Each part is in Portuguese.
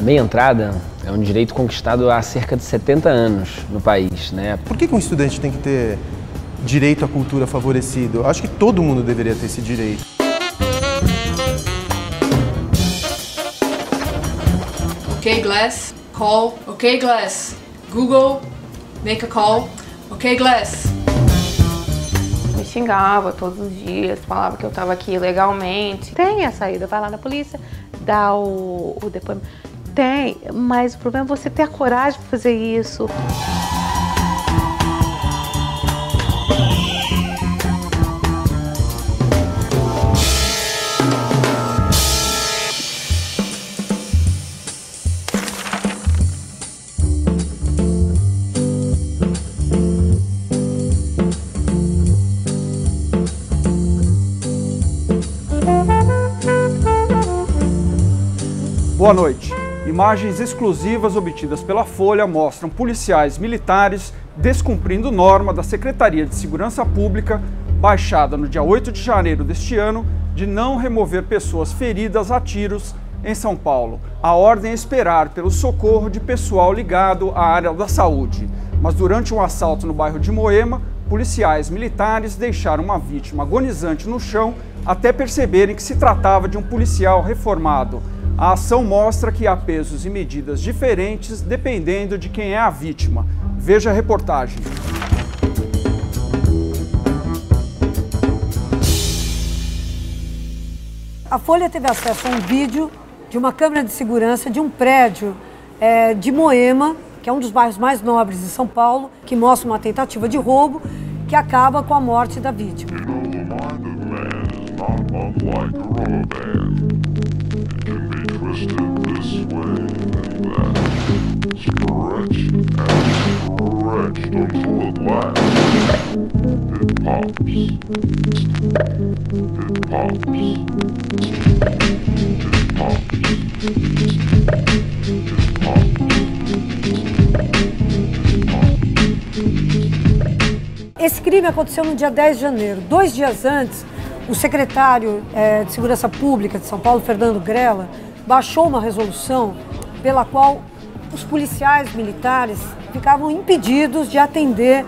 meia entrada é um direito conquistado há cerca de 70 anos no país, né? Por que um estudante tem que ter direito à cultura favorecido? Eu acho que todo mundo deveria ter esse direito. Ok, Glass, call. Ok, Glass, Google, make a call. Ok, Glass. Me xingava todos os dias, falava que eu estava aqui ilegalmente. Tem a saída, vai lá na polícia, dá o depoimento. Tem, mas o problema é você ter a coragem de fazer isso. Boa noite. Imagens exclusivas obtidas pela Folha mostram policiais militares descumprindo norma da Secretaria de Segurança Pública, baixada no dia 8 de janeiro deste ano, de não remover pessoas feridas a tiros em São Paulo. A ordem é esperar pelo socorro de pessoal ligado à área da saúde. Mas durante um assalto no bairro de Moema, policiais militares deixaram uma vítima agonizante no chão até perceberem que se tratava de um policial reformado. A ação mostra que há pesos e medidas diferentes dependendo de quem é a vítima. Veja a reportagem. A Folha teve acesso a um vídeo de uma câmera de segurança de um prédio de Moema, que é um dos bairros mais nobres de São Paulo, que mostra uma tentativa de roubo que acaba com a morte da vítima. Esse crime aconteceu no dia 10 de janeiro. 2 dias antes, o secretário de Segurança Pública de São Paulo, Fernando Grella, baixou uma resolução pela qual os policiais militares ficavam impedidos de atender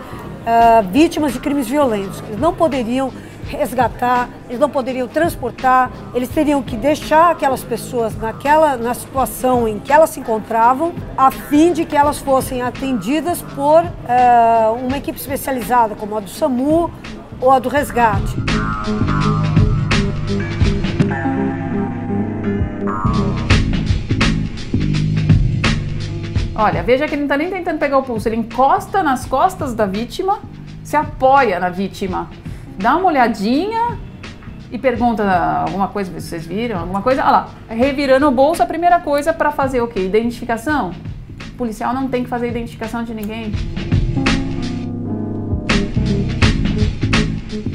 vítimas de crimes violentos. Eles não poderiam resgatar, eles não poderiam transportar, eles teriam que deixar aquelas pessoas na situação em que elas se encontravam, a fim de que elas fossem atendidas por uma equipe especializada, como a do SAMU ou a do resgate. Olha, veja que ele não está nem tentando pegar o pulso, ele encosta nas costas da vítima, se apoia na vítima, dá uma olhadinha e pergunta alguma coisa, vocês viram? Alguma coisa? Olha lá, revirando o bolso, a primeira coisa para fazer o quê? Identificação? O policial não tem que fazer identificação de ninguém.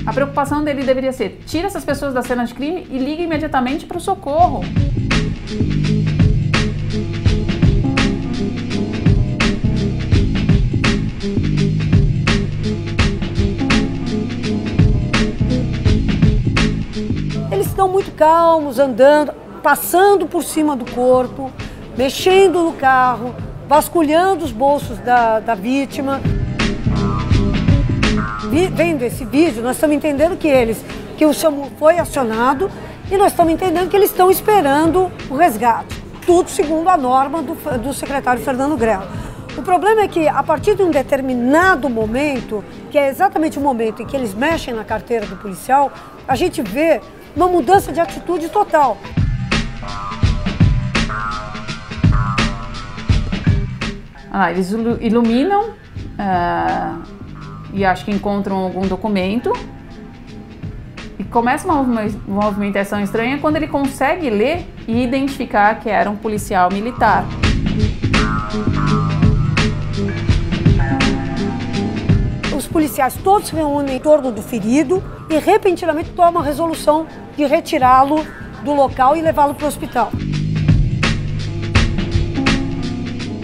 A preocupação dele deveria ser: tira essas pessoas da cena de crime e liga imediatamente para o socorro. Eles estão muito calmos, andando, passando por cima do corpo, mexendo no carro, vasculhando os bolsos da vítima. Vendo esse vídeo, nós estamos entendendo que o SAMU foi acionado e nós estamos entendendo que eles estão esperando o resgate. Tudo segundo a norma do secretário Fernando Grella. O problema é que, a partir de um determinado momento, que é exatamente o momento em que eles mexem na carteira do policial, a gente vê uma mudança de atitude total. Eles iluminam e acho que encontram algum documento e começa uma movimentação estranha quando ele consegue ler e identificar que era um policial militar. Os policiais todos se reúnem em torno do ferido e repentinamente tomam a resolução de retirá-lo do local e levá-lo para o hospital.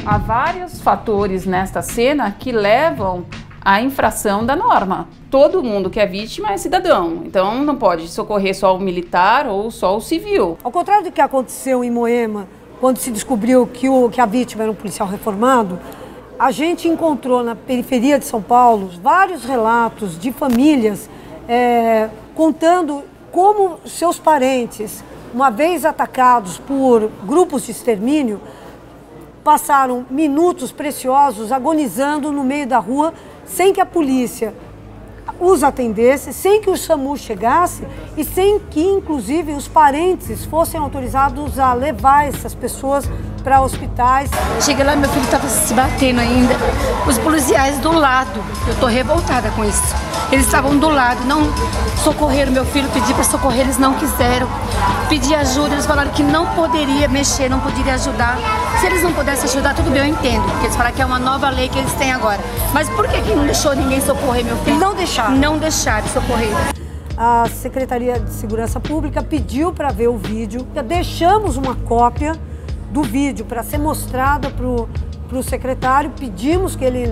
Há vários fatores nesta cena que levam à infração da norma. Todo mundo que é vítima é cidadão, então não pode socorrer só o militar ou só o civil. Ao contrário do que aconteceu em Moema, quando se descobriu que a vítima era um policial reformado, a gente encontrou na periferia de São Paulo vários relatos de famílias contando como seus parentes, uma vez atacados por grupos de extermínio, passaram minutos preciosos agonizando no meio da rua, sem que a polícia os atendesse, sem que o SAMU chegasse e sem que, inclusive, os parentes fossem autorizados a levar essas pessoas para hospitais. Cheguei lá, meu filho estava se batendo ainda. Os policiais do lado, eu estou revoltada com isso. Eles estavam do lado, não socorreram meu filho, pedi para socorrer, eles não quiseram. Pedi ajuda, eles falaram que não poderia mexer, não poderia ajudar. Se eles não pudessem ajudar, tudo bem, eu entendo, porque eles falaram que é uma nova lei que eles têm agora. Mas por que não deixou ninguém socorrer meu filho? Não deixaram. Não deixaram socorrer. A Secretaria de Segurança Pública pediu para ver o vídeo. Deixamos uma cópia do vídeo para ser mostrada para o secretário. Pedimos que ele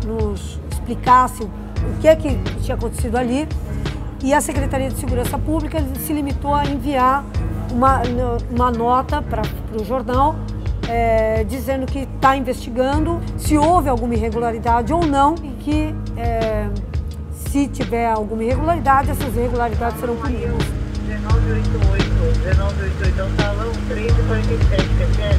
nos explicasse o que tinha acontecido ali. E a Secretaria de Segurança Pública se limitou a enviar uma nota para o jornal dizendo que está investigando se houve alguma irregularidade ou não e que se tiver alguma irregularidade, essas irregularidades serão punidas. 1988, é o salão 1347, quer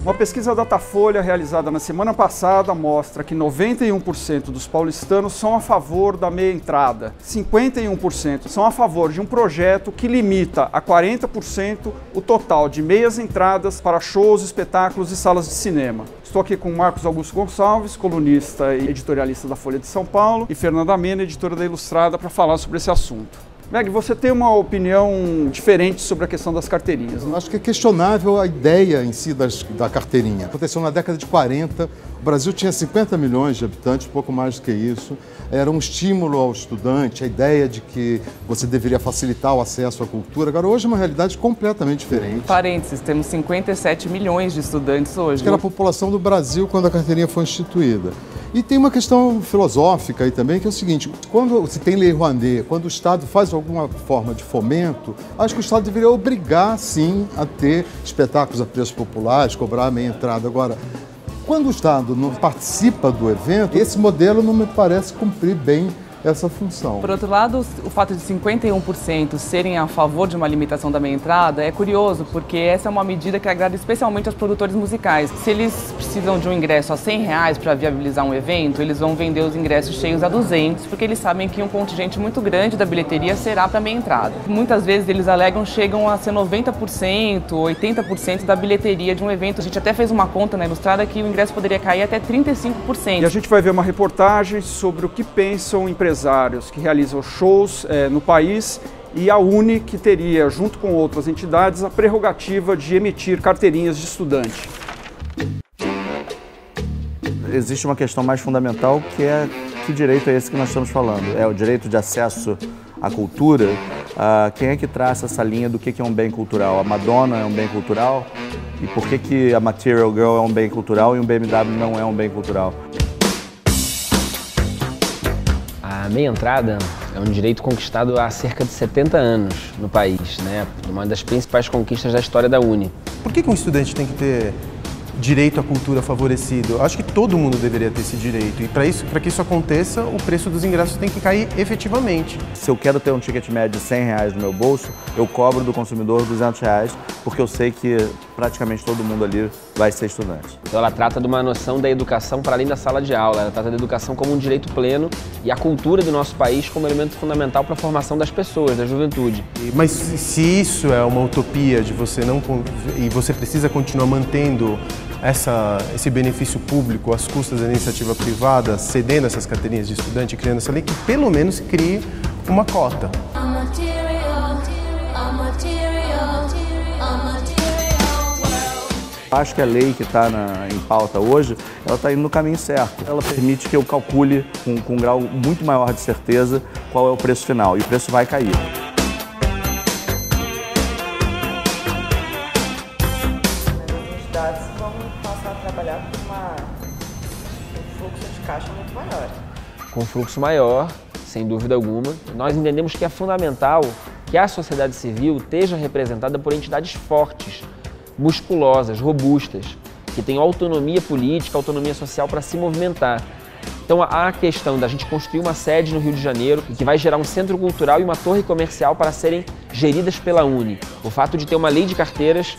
Uma pesquisa Datafolha realizada na semana passada mostra que 91% dos paulistanos são a favor da meia entrada. 51% são a favor de um projeto que limita a 40% o total de meias entradas para shows, espetáculos e salas de cinema. Estou aqui com Marcos Augusto Gonçalves, colunista e editorialista da Folha de São Paulo, e Fernanda Mena, editora da Ilustrada, para falar sobre esse assunto. Meg, você tem uma opinião diferente sobre a questão das carteirinhas, né? Acho que é questionável a ideia em si da carteirinha. Aconteceu na década de 40, o Brasil tinha 50 milhões de habitantes, pouco mais do que isso. Era um estímulo ao estudante, a ideia de que você deveria facilitar o acesso à cultura. Agora, hoje é uma realidade completamente diferente. Parênteses, temos 57 milhões de estudantes hoje. Acho que era a população do Brasil quando a carteirinha foi instituída. E tem uma questão filosófica aí também, que é o seguinte: quando se tem Lei Rouanet, quando o Estado faz alguma forma de fomento, acho que o Estado deveria obrigar, sim, a ter espetáculos a preços populares, cobrar a meia entrada. Agora, quando o Estado não participa do evento, esse modelo não me parece cumprir bem essa função. Por outro lado, o fato de 51% serem a favor de uma limitação da meia entrada é curioso, porque essa é uma medida que agrada especialmente aos produtores musicais. Se eles precisam de um ingresso a R$100 para viabilizar um evento, eles vão vender os ingressos cheios a 200, porque eles sabem que um contingente muito grande da bilheteria será para meia entrada. Muitas vezes eles alegam chegam a ser 90%, 80% da bilheteria de um evento. A gente até fez uma conta na Ilustrada que o ingresso poderia cair até 35%. E a gente vai ver uma reportagem sobre o que pensam empresários que realizam shows no país e a UNE, que teria, junto com outras entidades, a prerrogativa de emitir carteirinhas de estudante. Existe uma questão mais fundamental, que é que direito é esse que nós estamos falando? É o direito de acesso à cultura? Quem é que traça essa linha do que é um bem cultural? A Madonna é um bem cultural? E por que a Material Girl é um bem cultural e um BMW não é um bem cultural? A meia entrada é um direito conquistado há cerca de 70 anos no país, né? Uma das principais conquistas da história da UNE. Por que um estudante tem que ter direito à cultura favorecido? Acho que todo mundo deveria ter esse direito. E para que isso aconteça, o preço dos ingressos tem que cair efetivamente. Se eu quero ter um ticket médio de R$100 no meu bolso, eu cobro do consumidor R$200, porque eu sei que praticamente todo mundo ali vai ser estudante. Então ela trata de uma noção da educação para além da sala de aula. Ela trata da educação como um direito pleno e a cultura do nosso país como elemento fundamental para a formação das pessoas, da juventude. Mas se isso é uma utopia de você não... e você precisa continuar mantendo esse benefício público às custas da iniciativa privada, cedendo essas carteirinhas de estudante, criando essa lei, que pelo menos crie uma cota. Acho que a lei que está em pauta hoje, ela está indo no caminho certo. Ela permite que eu calcule com um grau muito maior de certeza qual é o preço final, e o preço vai cair. As entidades vão passar a trabalhar com uma com um fluxo maior, sem dúvida alguma. Nós entendemos que é fundamental que a sociedade civil esteja representada por entidades fortes, musculosas, robustas, que tenham autonomia política, autonomia social para se movimentar. Então a questão da gente construir uma sede no Rio de Janeiro, que vai gerar um centro cultural e uma torre comercial para serem geridas pela Uni. O fato de ter uma lei de carteiras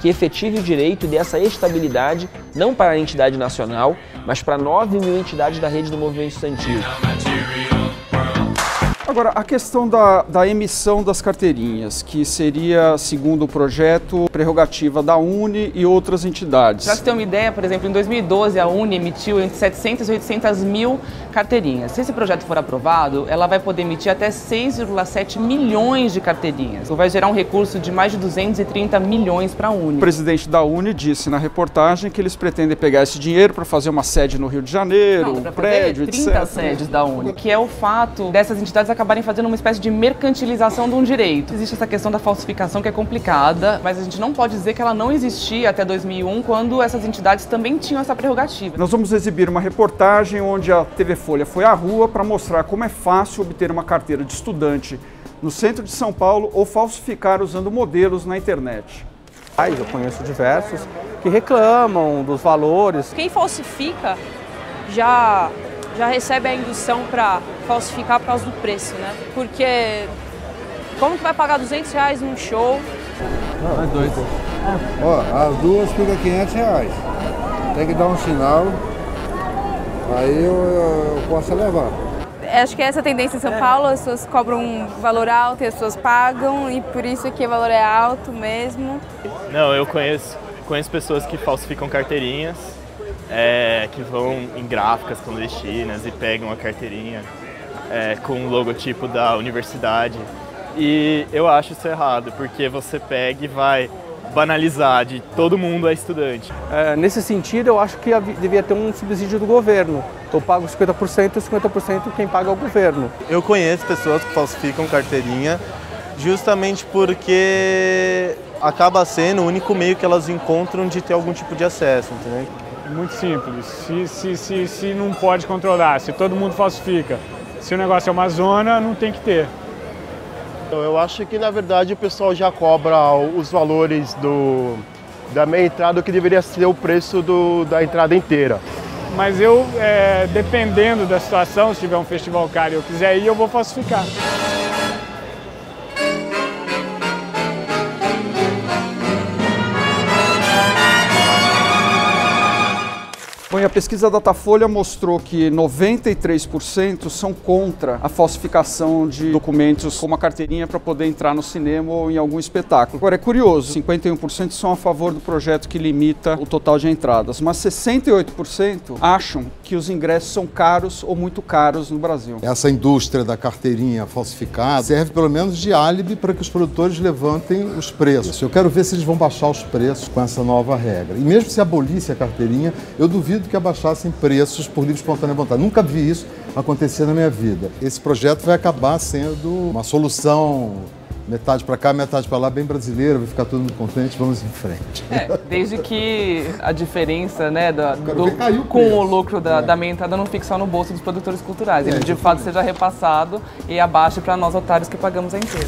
que efetive o direito e dê essa estabilidade, não para a entidade nacional, mas para 9.000 entidades da rede do movimento estudantil. Agora, a questão da emissão das carteirinhas, que seria, segundo o projeto, prerrogativa da Uni e outras entidades. Para você ter uma ideia, por exemplo, em 2012 a Uni emitiu entre 700 e 800 mil carteirinhas. Se esse projeto for aprovado, ela vai poder emitir até 6,7 milhões de carteirinhas. Isso vai gerar um recurso de mais de 230 milhões para a Uni. O presidente da Uni disse na reportagem que eles pretendem pegar esse dinheiro para fazer uma sede no Rio de Janeiro, um prédio, 30 sedes da Uni, que é o fato dessas entidades acabarem fazendo uma espécie de mercantilização de um direito. Existe essa questão da falsificação que é complicada, mas a gente não pode dizer que ela não existia até 2001, quando essas entidades também tinham essa prerrogativa. Nós vamos exibir uma reportagem onde a TV Folha foi à rua para mostrar como é fácil obter uma carteira de estudante no centro de São Paulo ou falsificar usando modelos na internet. Eu conheço diversos que reclamam dos valores. Quem falsifica já recebe a indução para falsificar por causa do preço, né? Porque como que vai pagar R$200 num show? Não, é doido. Ó, as duas ficam R$500. Tem que dar um sinal, aí eu posso levar. Acho que é essa tendência em São Paulo, as pessoas cobram um valor alto e as pessoas pagam, e por isso que o valor é alto mesmo. Não, eu conheço pessoas que falsificam carteirinhas, que vão em gráficas clandestinas e pegam a carteirinha com o logotipo da universidade. E eu acho isso errado, porque você pega e vai banalizar de todo mundo é estudante. Nesse sentido, eu acho que devia ter um subsídio do governo. Eu pago 50% e 50% quem paga é o governo. Eu conheço pessoas que falsificam carteirinha justamente porque acaba sendo o único meio que elas encontram de ter algum tipo de acesso, entendeu? Muito simples. Se não pode controlar, se todo mundo falsifica, se o negócio é uma zona, não tem que ter. Eu acho que, na verdade, o pessoal já cobra os valores da meia entrada, que deveria ser o preço da entrada inteira. Mas eu, dependendo da situação, se tiver um festival caro e eu quiser ir, eu vou falsificar. Bom, e a pesquisa Datafolha mostrou que 93% são contra a falsificação de documentos como a carteirinha para poder entrar no cinema ou em algum espetáculo. Agora, é curioso, 51% são a favor do projeto que limita o total de entradas, mas 68% acham que os ingressos são caros ou muito caros no Brasil. Essa indústria da carteirinha falsificada serve pelo menos de álibi para que os produtores levantem os preços. Eu quero ver se eles vão baixar os preços com essa nova regra. E mesmo se abolisse a carteirinha, eu duvido que abaixassem preços por livre e espontânea vontade. Nunca vi isso acontecer na minha vida. Esse projeto vai acabar sendo uma solução metade para cá, metade para lá, bem brasileira, vai ficar todo mundo contente, vamos em frente. Desde que a diferença, né, com o lucro da meia entrada não fique só no bolso dos produtores culturais. Ele de fato seja repassado e abaixe para nós otários que pagamos a inteira.